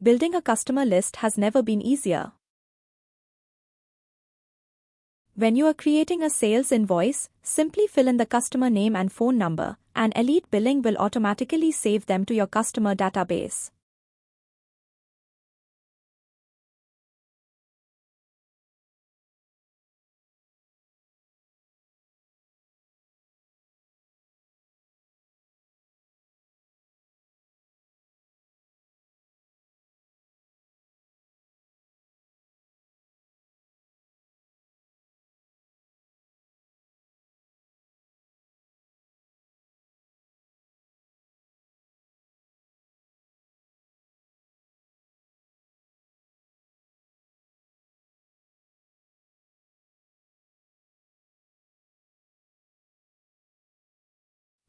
Building a customer list has never been easier. When you are creating a sales invoice, simply fill in the customer name and phone number, and Elite Billing will automatically save them to your customer database.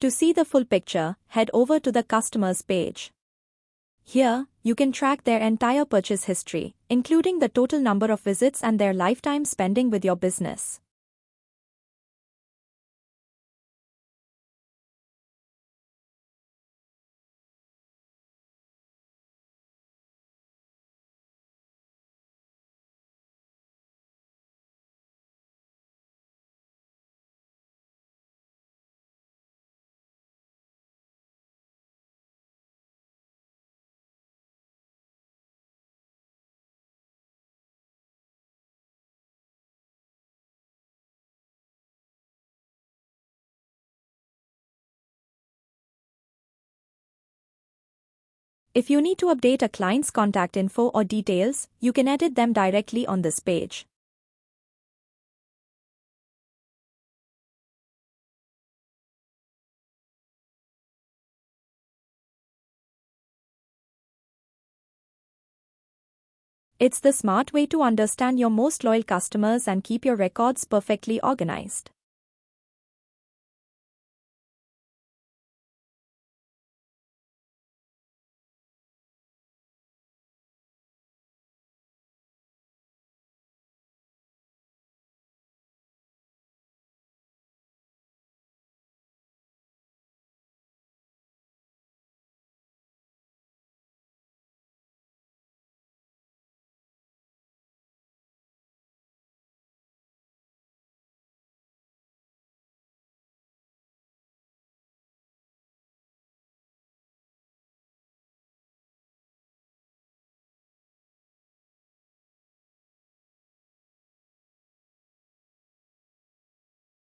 To see the full picture, head over to the Customers page. Here, you can track their entire purchase history, including the total number of visits and their lifetime spending with your business. If you need to update a client's contact info or details, you can edit them directly on this page. It's the smart way to understand your most loyal customers and keep your records perfectly organized.